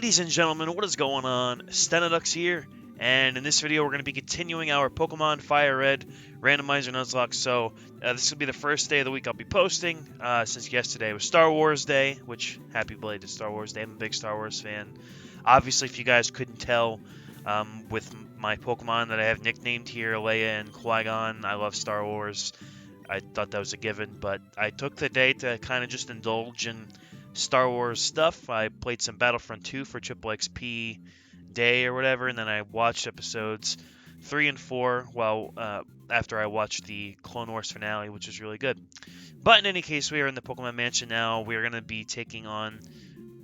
Ladies and gentlemen, what is going on? Stenadux here, and in this video we're going to be continuing our Pokemon FireRed Randomizer Nuzlocke. So this will be the first day of the week I'll be posting, since yesterday was Star Wars Day, which, happy belated Star Wars Day. I'm a big Star Wars fan. Obviously, if you guys couldn't tell, with my Pokemon that I have nicknamed here, Leia and Qui-Gon, I love Star Wars. I thought that was a given, but I took the day to kind of just indulge in Star Wars stuff. I played some Battlefront 2 for Triple XP Day or whatever, and then I watched episodes 3 and 4 after I watched the Clone Wars finale, which was really good. But in any case, we are in the Pokemon Mansion now. We're going to be taking on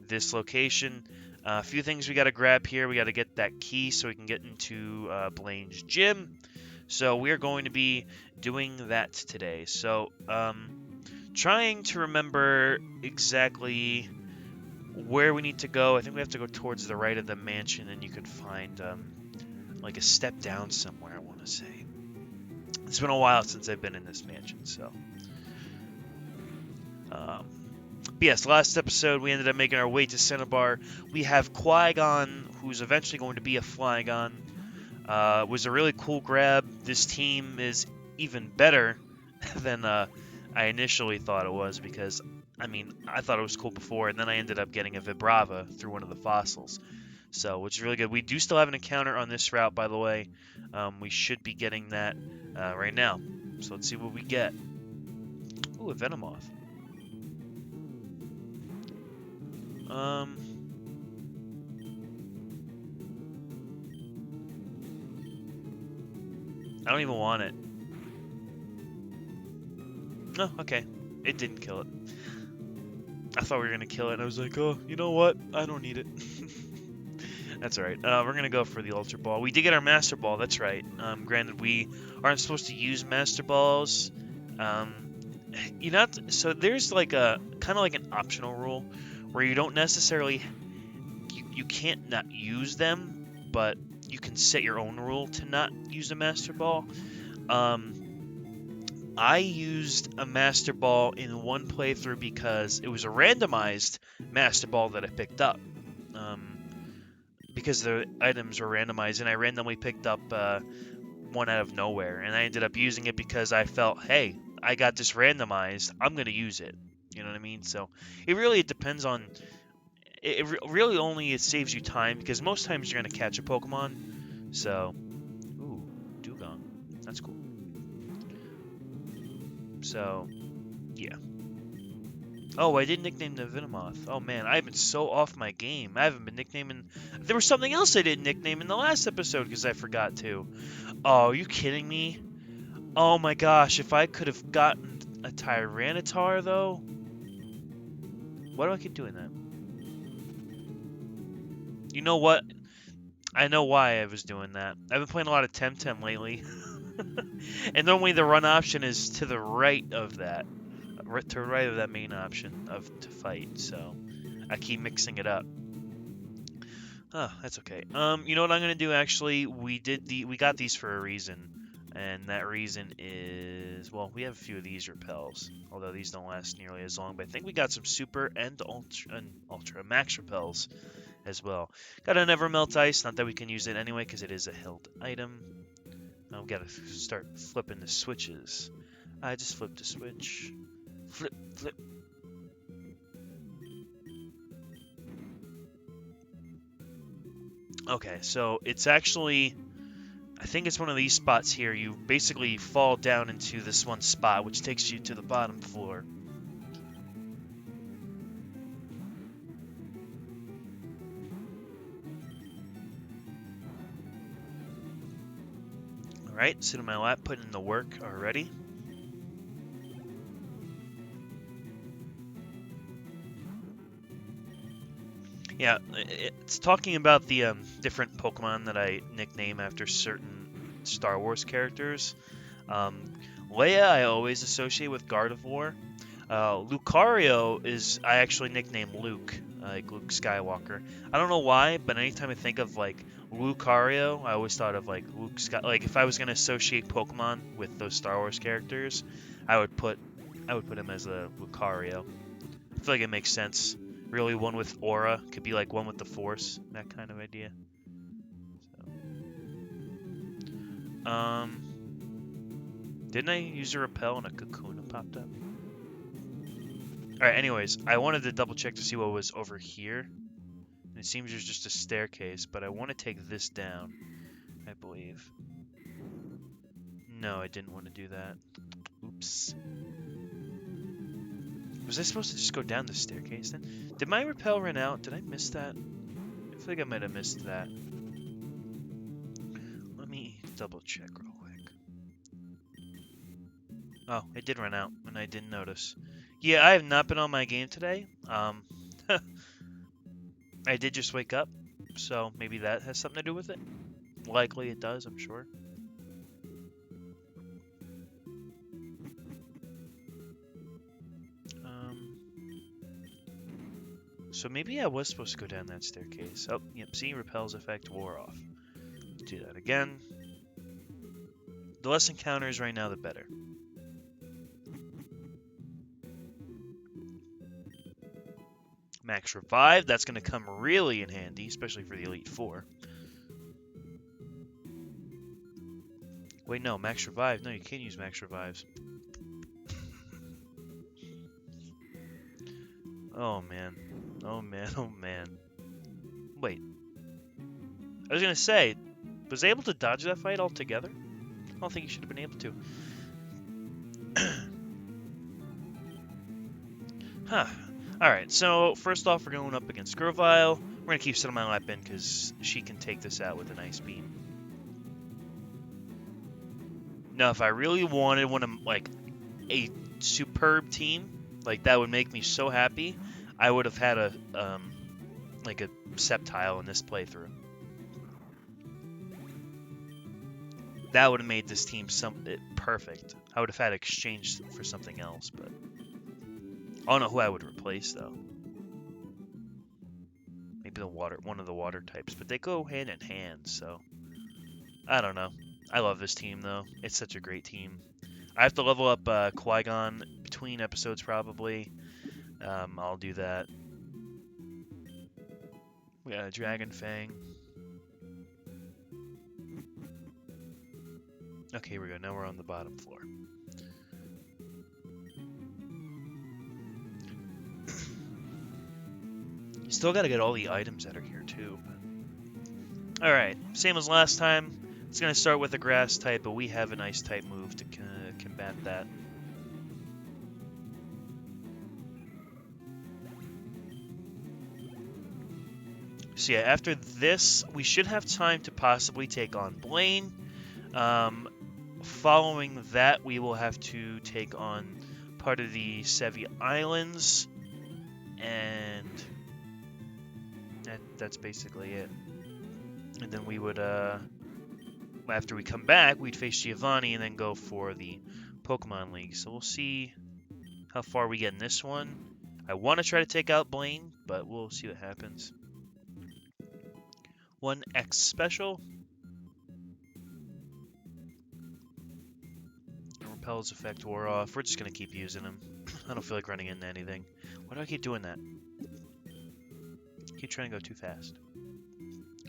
this location. A few things we got to grab here. We got to get that key so we can get into Blaine's gym. So we are going to be doing that today. So, trying to remember exactly where we need to go. I think we have to go towards the right of the mansion, and you can find like a step down somewhere, I want to say. It's been a while since I've been in this mansion, so. But yes, last episode we ended up making our way to Cinnabar. We have Qui-Gon, who's eventually going to be a Flygon. Was a really cool grab. This team is even better than I initially thought it was, because, I mean, I thought it was cool before, and then I ended up getting a Vibrava through one of the fossils. So, which is really good. We do still have an encounter on this route, by the way. We should be getting that right now. So let's see what we get. Ooh, a Venomoth. I don't even want it. No, okay. It didn't kill it. I thought we were going to kill it, and I was like, oh, you know what? I don't need it. That's alright. We're going to go for the Ultra Ball. We did get our Master Ball, that's right. Granted, we aren't supposed to use Master Balls. So there's like a, kind of like an optional rule, where you don't necessarily, you can't not use them, but you can set your own rule to not use a Master Ball. I used a Master Ball in one playthrough because it was a randomized Master Ball that I picked up. Because the items were randomized, and I randomly picked up one out of nowhere, and I ended up using it because I felt, hey, I got this randomized, I'm going to use it. You know what I mean? So it really depends on... really only it saves you time, because most times you're going to catch a Pokemon. So, ooh, Dugong. That's cool. So, yeah. Oh, I did nickname the Venomoth. Oh man, I've been so off my game. I haven't been nicknaming... There was something else I didn't nickname in the last episode because I forgot to. Oh, are you kidding me? Oh my gosh, if I could have gotten a Tyranitar though... Why do I keep doing that? You know what? I know why I was doing that. I've been playing a lot of Temtem lately. And normally the run option is to the right of that. To the right of that main option to fight, so I keep mixing it up. Oh, that's okay. You know what I'm gonna do actually? We got these for a reason. And that reason is, well, we have a few of these repels, although these don't last nearly as long, but I think we got some super and ultra max repels as well. Got an Evermelt Ice, not that we can use it anyway because it is a held item. Now we gotta start flipping the switches. I just flipped a switch. Flip, flip. Okay, so it's actually... I think it's one of these spots here. You basically fall down into this one spot, which takes you to the bottom floor. Alright, sit in my lap, putting in the work already. Yeah, it's talking about the different Pokemon that I nickname after certain Star Wars characters. Leia I always associate with Gardevoir. Lucario I actually nickname Luke, like Luke Skywalker. I don't know why, but anytime I think of like Lucario, I always thought of like Luke like if I was gonna associate Pokemon with those Star Wars characters, I would put him as a Lucario. I feel like it makes sense. really one with aura. Could be like one with the force, that kind of idea. So, didn't I use a repel and a cocoon popped up? Alright, anyways, I wanted to double check to see what was over here. And it seems there's just a staircase, but I want to take this down, I believe. No, I didn't want to do that. Oops. Was I supposed to just go down the staircase then? Did my repel run out? Did I miss that? I feel like I might have missed that. Let me double check real quick. Oh, it did run out, and I didn't notice. Yeah, I have not been on my game today. I did just wake up, so maybe that has something to do with it. Likely it does, I'm sure. So maybe I was supposed to go down that staircase. Oh, yep, see, repel's effect wore off. Let's do that again. The less encounters right now, the better. Max Revive, that's going to come really in handy, especially for the Elite Four. Wait, no, Max Revive. No, you can't use Max Revives. Oh, man. Oh, man. Oh, man. Wait. I was going to say, was I able to dodge that fight altogether? I don't think you should have been able to. Huh. Alright, so first off, we're going up against Grovyle. We're going to keep Set on my lap in because she can take this out with an Ice Beam. Now, if I really wanted one of, like, a superb team, like, that would make me so happy, I would have had a, like, a Sceptile in this playthrough. That would have made this team perfect. I would have had exchanged for something else, but I don't know who I would replace, though. Maybe one of the water types, but they go hand in hand, so I don't know. I love this team, though. It's such a great team. I have to level up Qui-Gon between episodes, probably. I'll do that. We got a Dragon Fang. Okay, here we go. Now we're on the bottom floor. You still gotta get all the items that are here, too. Alright, same as last time. It's gonna start with a grass type, but we have an ice type move to combat that. So yeah, after this, we should have time to possibly take on Blaine. Following that, we will have to take on part of the Sevi Islands, and that's basically it. And then we would, after we come back, we'd face Giovanni and then go for the Pokemon League. So we'll see how far we get in this one. I want to try to take out Blaine, but we'll see what happens. 1X special. Repel's effect wore off. We're just going to keep using him. I don't feel like running into anything. Why do I keep doing that? Keep trying to go too fast.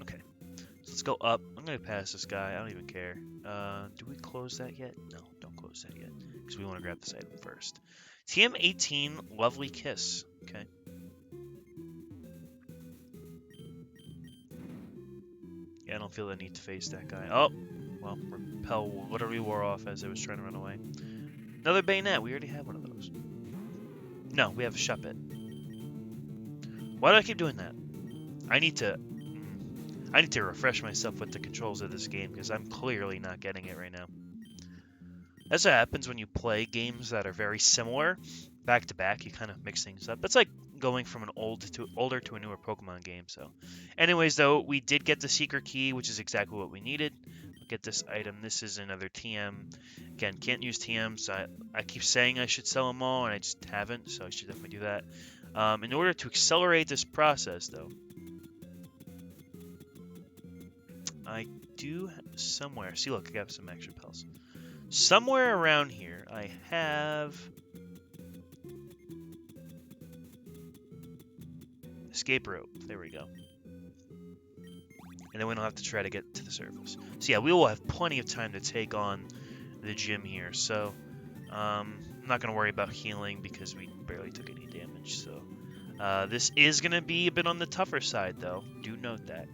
Okay. So let's go up. I'm going to pass this guy. I don't even care. Do we close that yet? No, don't close that yet. Because we want to grab this item first. TM18, Lovely Kiss. Okay. Yeah, I don't feel the need to face that guy. Oh! Well, Repel literally wore off as I was trying to run away. Another Bayonet. We already have one of those. No, we have a Shuppet. Why do I keep doing that? I need to refresh myself with the controls of this game because I'm clearly not getting it right now. That's what happens when you play games that are very similar back to back. You kind of mix things up. That's like going from an older to a newer Pokemon game. So, anyways, though, we did get the secret key, which is exactly what we needed. Get this item. This is another TM. Again, can't use TMs. I keep saying I should sell them all, and I just haven't, so I should definitely do that. In order to accelerate this process, though, I do somewhere. See, look, I got some extra pells. Somewhere around here, I have escape rope. There we go. And then we don't have to try to get to the surface. So yeah, we will have plenty of time to take on the gym here. So I'm not going to worry about healing because we barely took any damage. So this is going to be a bit on the tougher side, though. Do note that.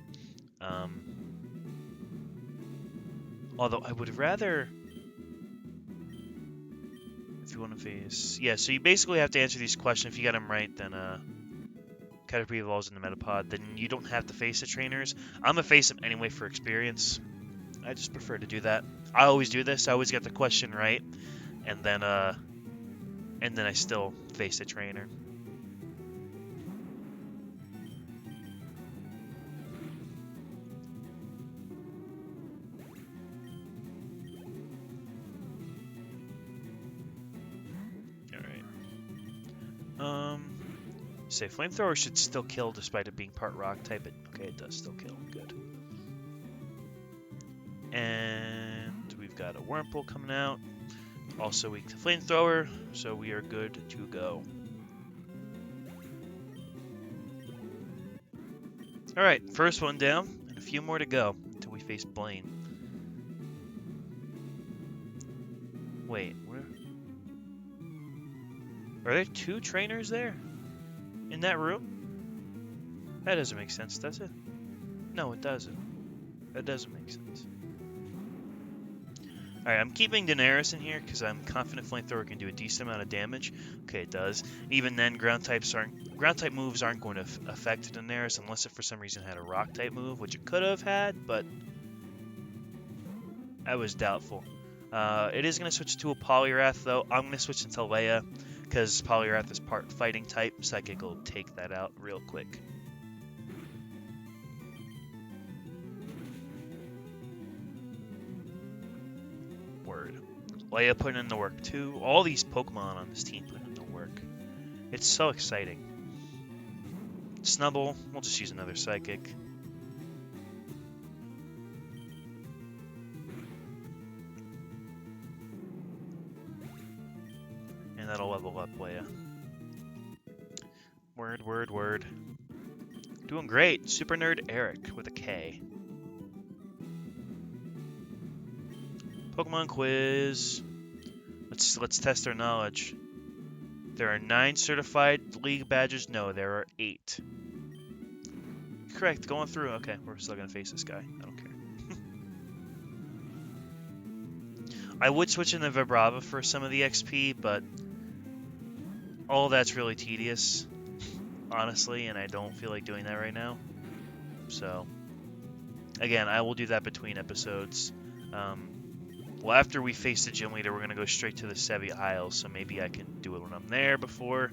Although I would rather... If you want to face... Yeah, so you basically have to answer these questions. If you get them right, then Caterpie evolves in the Metapod. Then you don't have to face the trainers. I'm going to face them anyway for experience. I just prefer to do that. I always do this. I always get the question right. And then I still face the trainer. Say Flamethrower should still kill despite it being part rock type. Okay, it does still kill. Good. And we've got a Wurmple coming out. Also weak to Flamethrower, so we are good to go. Alright, first one down, and a few more to go until we face Blaine. Wait, where? Are there two trainers there? In that room? That doesn't make sense, does it? No, it doesn't. That doesn't make sense. Alright, I'm keeping Daenerys in here because I'm confident Flamethrower can do a decent amount of damage. Okay, it does. Even then, ground type moves aren't going to affect Daenerys unless it for some reason had a rock type move, which it could have had, but I was doubtful. It is going to switch to a Poliwrath, though. I'm going to switch into Leia, because Poliwrath is part fighting type. Psychic will take that out real quick. Word. Leia putting in the work, too. All these Pokemon on this team putting in the work. It's so exciting. Snubble, we'll just use another Psychic. And that'll level up Leia. Word, word, word. Doing great. Super Nerd Eric with a K. Pokemon quiz. Let's test our knowledge. There are 9 certified league badges. No, there are 8. Correct. Going through. Okay, we're still gonna face this guy. I don't care. I would switch into Vibrava for some of the XP, but all that's really tedious, honestly, and I don't feel like doing that right now. So, again, I will do that between episodes. Well, after we face the gym leader, we're going to go straight to the Sevi Isles, so maybe I can do it when I'm there before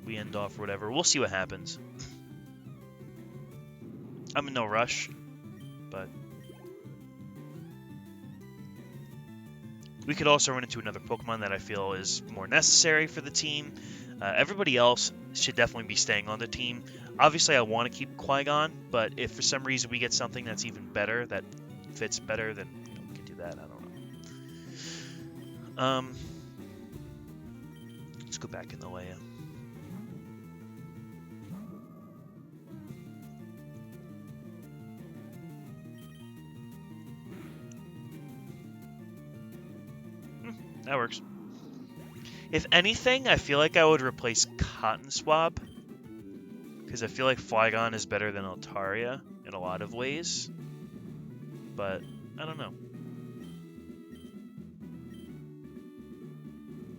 we end off or whatever. We'll see what happens. I'm in no rush, but we could also run into another Pokemon that I feel is more necessary for the team. Everybody else should definitely be staying on the team. Obviously, I want to keep Qui-Gon, but if for some reason we get something that's even better, that fits better, then we can do that. I don't know. Let's go back in the Leia. That works. If anything, I feel like I would replace Cotton Swab, because I feel like Flygon is better than Altaria in a lot of ways, but I don't know.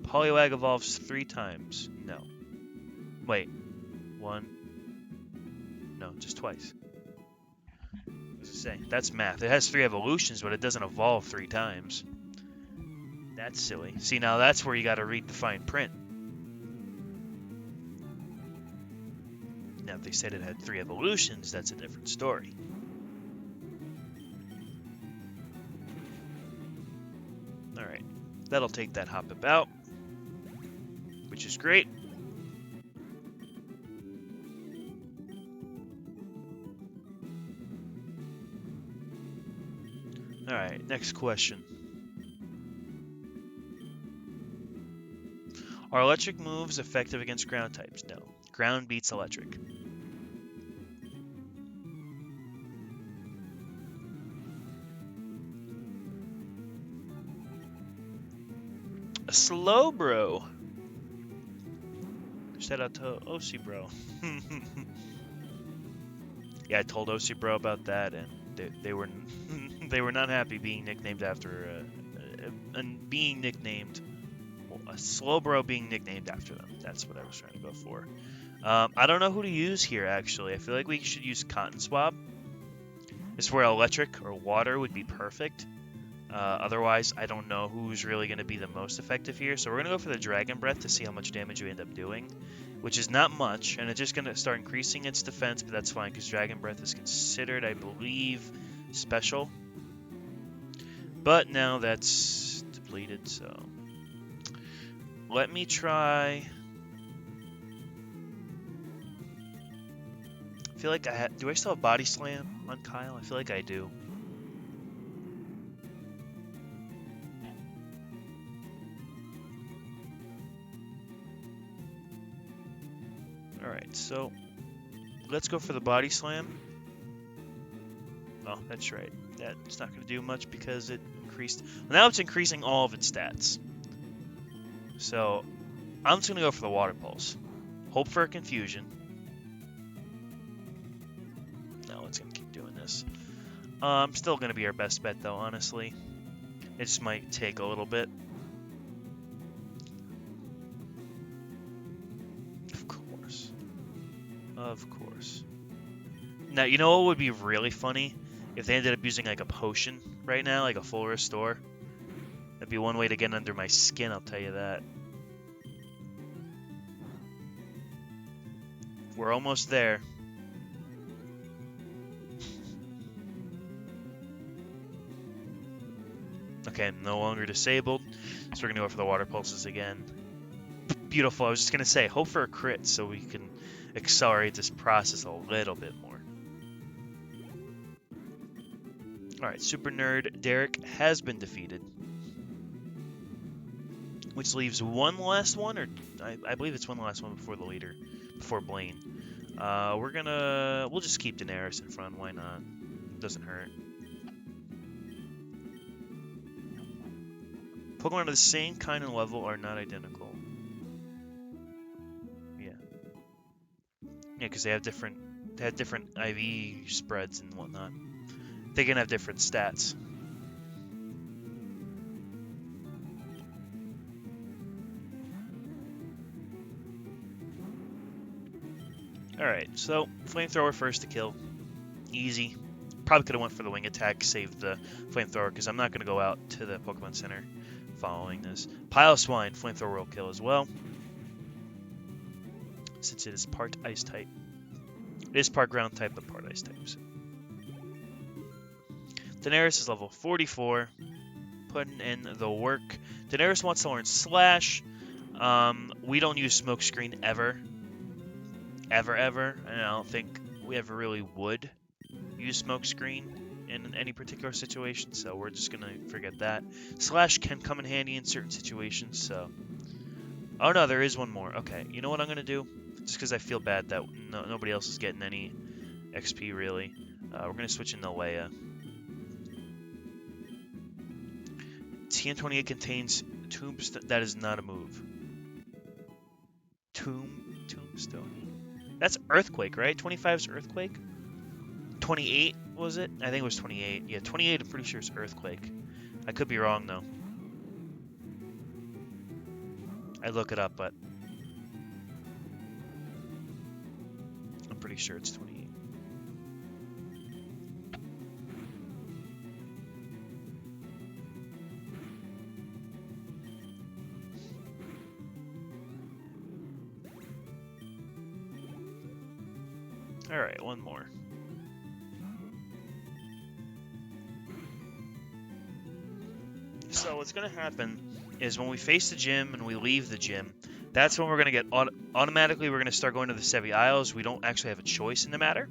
Poliwag evolves 3 times. No. Wait. 1. No, just twice. What does it say? That's math. It has 3 evolutions, but it doesn't evolve 3 times. That's silly. See, now that's where you gotta read the fine print. Now, if they said it had 3 evolutions, that's a different story. Alright. That'll take that Hoppip out, which is great. Alright, next question. Are electric moves effective against ground types? No. Ground beats electric. slow, bro. Shout out to OC bro. Yeah, I told OC bro about that, and they were they were not happy being nicknamed after and being nicknamed a slow bro being nicknamed after them. That's what I was trying to go for. I don't know who to use here actually. I feel like we should use Cotton Swab. This is where electric or water would be perfect. Otherwise, I don't know who's really going to be the most effective here. So we're going to go for the Dragon Breath to see how much damage we end up doing, which is not much, and it's just going to start increasing its defense, but that's fine because Dragon Breath is considered, I believe, special. But now that's depleted, so let me try. I feel like do I still have Body Slam on Kyle? I feel like I do. Alright, so let's go for the Body Slam. Oh, that's right. That's not going to do much because it increased. Well, now it's increasing all of its stats. So I'm just going to go for the Water Pulse. Hope for a confusion. No, it's going to keep doing this. Still going to be our best bet, though, honestly. It just might take a little bit. Of course. Now, you know what would be really funny? If they ended up using like a potion right now, like a full restore. That'd be one way to get under my skin, I'll tell you that. We're almost there. Okay, no longer disabled. So we're going to go for the water pulses again. Beautiful. I was just going to say, hope for a crit so we can accelerate this process a little bit more. Alright, Super Nerd Derek has been defeated. Which leaves one last one, or I believe it's one last one before the leader, before Blaine. We'll just keep Daenerys in front, why not? Doesn't hurt. Pokemon of the same kind and level are not identical. Yeah. Yeah, because they have different IV spreads and whatnot. They can have different stats. Alright, so Flamethrower first to kill. Easy. Probably could have went for the Wing Attack, saved the Flamethrower, because I'm not going to go out to the Pokemon Center following this. Piloswine, Flamethrower will kill as well. Since it is part Ice type. It is part Ground type, but part Ice type. So. Daenerys is level 44. Putting in the work. Daenerys wants to learn Slash. We don't use Smokescreen ever. Ever. And I don't think we ever really would use Smokescreen in any particular situation, so we're just gonna forget that. Slash can come in handy in certain situations, so... Oh no, there is one more. Okay, you know what I'm gonna do? Just because I feel bad that nobody else is getting any XP, really. We're gonna switch into Leia. TN28 contains Tombstone. That is not a move. Tombstone. That's Earthquake, right? 25 is Earthquake? 28, was it? I think it was 28. Yeah, 28 I'm pretty sure is Earthquake. I could be wrong, though. I'd look it up, but... I'm pretty sure it's 28. Alright, one more. So what's going to happen is when we face the gym and we leave the gym, that's when we're going to get automatically we're going to start going to the Sevi Isles. We don't actually have a choice in the matter.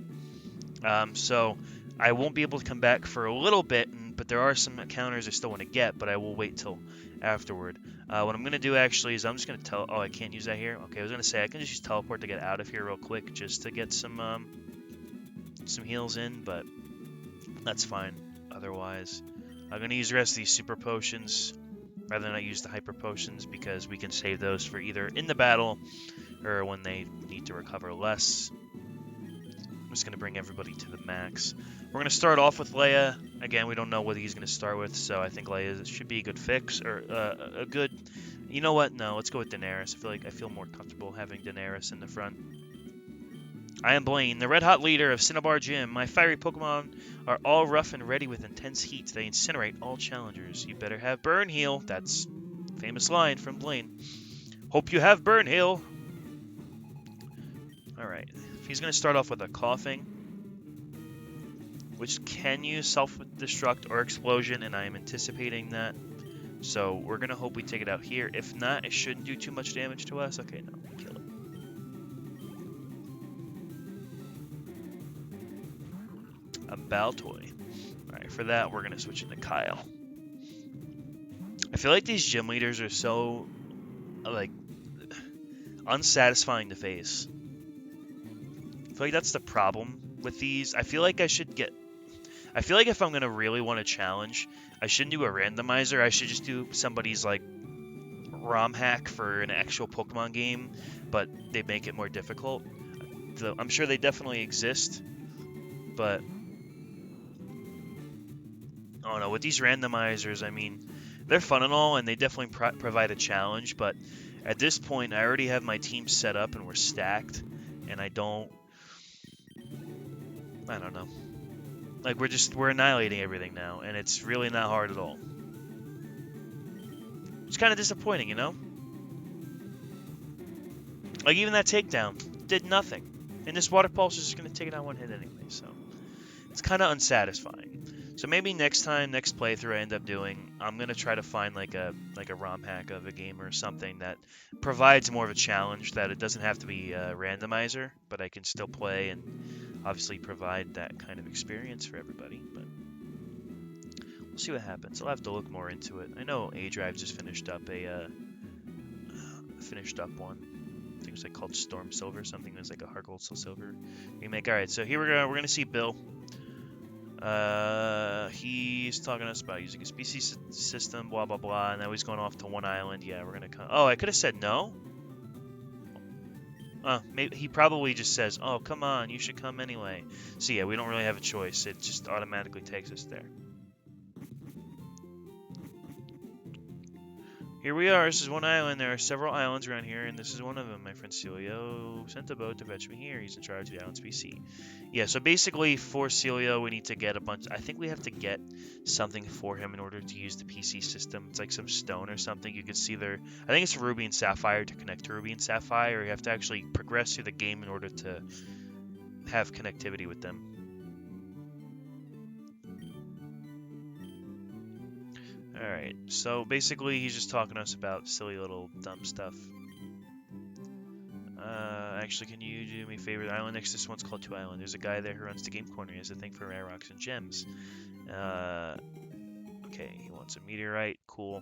So I won't be able to come back for a little bit, but there are some encounters I still want to get, but I will wait till afterward. What I'm going to do actually is I'm just going to tell... Oh, I can't use that here? Okay, I was going to say I can just use teleport to get out of here real quick just to get some heals in, but that's fine otherwise. I'm going to use the rest of these super potions rather than I use the hyper potions, because we can save those for either in the battle or when they need to recover less. I'm just going to bring everybody to the max. We're going to start off with Leia. Again, we don't know what he's going to start with, so I think Leia should be a good fix, or a good... You know what? No, let's go with Daenerys. I feel more comfortable having Daenerys in the front. I am Blaine, the red-hot leader of Cinnabar Gym. My fiery Pokemon are all rough and ready with intense heat. They incinerate all challengers. You better have Burn Heal. That's a famous line from Blaine. Hope you have Burn Heal. Alright, he's going to start off with a Coughing, which can use Self-Destruct or Explosion, and I am anticipating that. So we're going to hope we take it out here. If not, it shouldn't do too much damage to us. Okay, no, kill it. A Baltoy. Alright, for that, we're going to switch into Kyle. I feel like these gym leaders are so, like, unsatisfying to face. I feel like that's the problem with these. I feel like if I'm going to really want to challenge, I shouldn't do a randomizer. I should just do somebody's, like, ROM hack for an actual Pokemon game, but they make it more difficult. I'm sure they definitely exist, but I don't know. With these randomizers, I mean, they're fun and all, and they definitely provide a challenge, but at this point, I already have my team set up and we're stacked, and I don't know. Like, we're annihilating everything now, and it's really not hard at all. It's kind of disappointing, you know? Like, even that takedown did nothing. And this Water Pulse is just going to take it out one hit anyway, so it's kind of unsatisfying. So maybe next playthrough I end up doing, I'm going to try to find like a ROM hack of a game or something that provides more of a challenge, that it doesn't have to be a randomizer, but I can still play and obviously provide that kind of experience for everybody. But we'll see what happens. I'll have to look more into it. I know A-Drive just finished up one. I think it was like called Storm Silver, something. It was like a Heart Gold Soul Silver remake. All right, so here we're gonna see Bill. He's talking to us about using a species system, blah blah blah, and now he's going off to one island. Yeah, we're gonna come. Oh, I could have said no. Maybe he probably just says, "Oh, come on, you should come anyway." So yeah, we don't really have a choice. It just automatically takes us there. Here we are. This is one island. There are several islands around here, and this is one of them. My friend Celio sent a boat to fetch me here. He's in charge of the island's PC. Yeah, so basically for Celio, we need to get a bunch... I think we have to get something for him in order to use the PC system. It's like some stone or something. You can see there... I think it's Ruby and Sapphire to connect to Ruby and Sapphire. You have to actually progress through the game in order to have connectivity with them. Alright, so basically he's just talking to us about silly little dumb stuff. Actually, can you do me a favor? The island next to this one's called Two Island. There's a guy there who runs the game corner. He has a thing for rare rocks and gems. Okay, he wants a meteorite. Cool.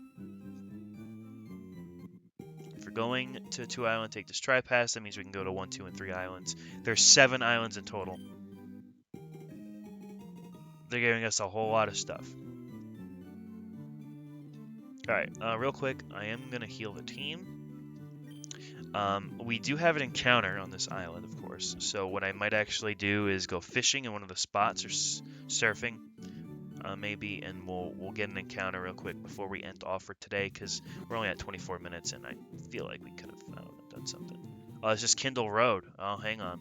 If we're going to Two Island, take this tri-pass. That means we can go to 1, 2, and 3 islands. There's 7 islands in total. They're giving us a whole lot of stuff. Alright, real quick, I am going to heal the team. We do have an encounter on this island, of course, so what I might actually do is go fishing in one of the spots, or surfing, maybe, and we'll get an encounter real quick before we end off for today, because we're only at 24 minutes, and I feel like we could have, I don't know, done something. Oh, it's just Kindle Road. Oh, hang on.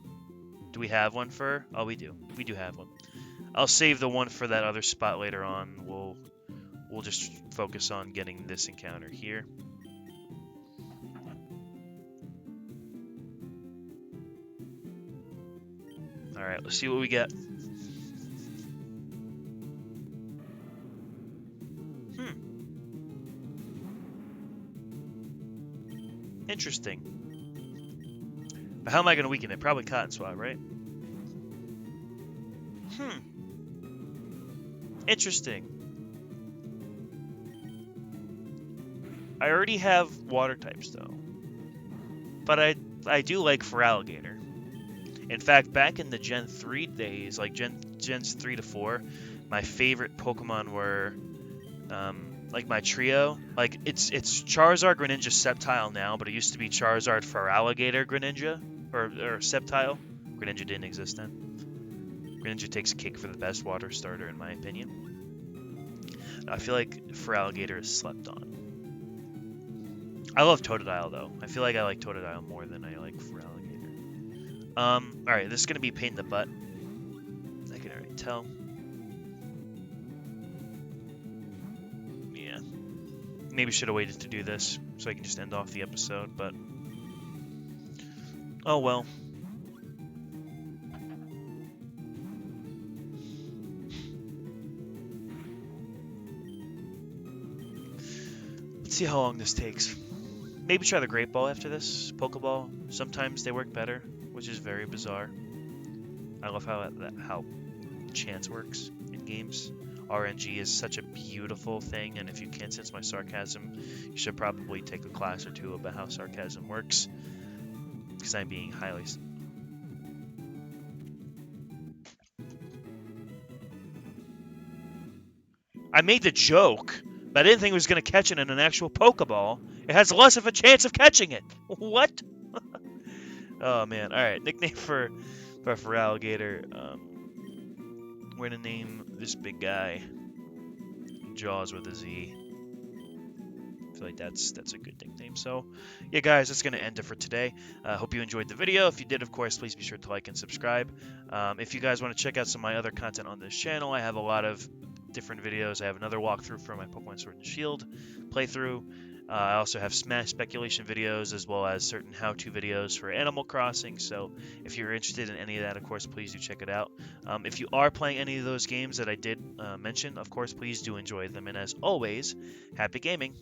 Do we have one for... Oh, we do. We do have one. I'll save the one for that other spot later on. We'll just focus on getting this encounter here. Alright, let's see what we get. Interesting. But how am I going to weaken it? Probably Cotton Swab, right? Interesting. I already have water types though, but I do like Feraligatr. In fact, back in the Gen 3 days, like Gens 3 to 4, my favorite Pokemon were like my trio. Like it's Charizard, Greninja, Sceptile now, but it used to be Charizard, FireAlligator, Greninja, or Sceptile. Greninja didn't exist then. Greninja takes a cake for the best water starter in my opinion. I feel like FireAlligator is slept on. I love Totodile though. I feel like I like Totodile more than I like FireAlligator. Alright, this is gonna be a pain in the butt. I can already tell. Yeah. Maybe should have waited to do this so I can just end off the episode, but oh well. Let's see how long this takes. Maybe try the Great Ball after this. Pokeball. Sometimes they work better, which is very bizarre. I love how chance works in games. RNG is such a beautiful thing, and if you can't sense my sarcasm, you should probably take a class or two about how sarcasm works, because I'm being highly... I made the joke, but I didn't think it was going to catch it in an actual Pokeball. It has less of a chance of catching it. What? Oh, man. All right, nickname for Alligator. We're going to name this big guy Jaws with a Z. I feel like that's a good nickname. So, yeah, guys, that's going to end it for today. Hope you enjoyed the video. If you did, of course, please be sure to like and subscribe. If you guys want to check out some of my other content on this channel, I have a lot of different videos. I have another walkthrough for my Pokemon Sword and Shield playthrough. I also have Smash speculation videos as well as certain how-to videos for Animal Crossing. So if you're interested in any of that, of course, please do check it out. If you are playing any of those games that I did mention, of course, please do enjoy them. And as always, happy gaming.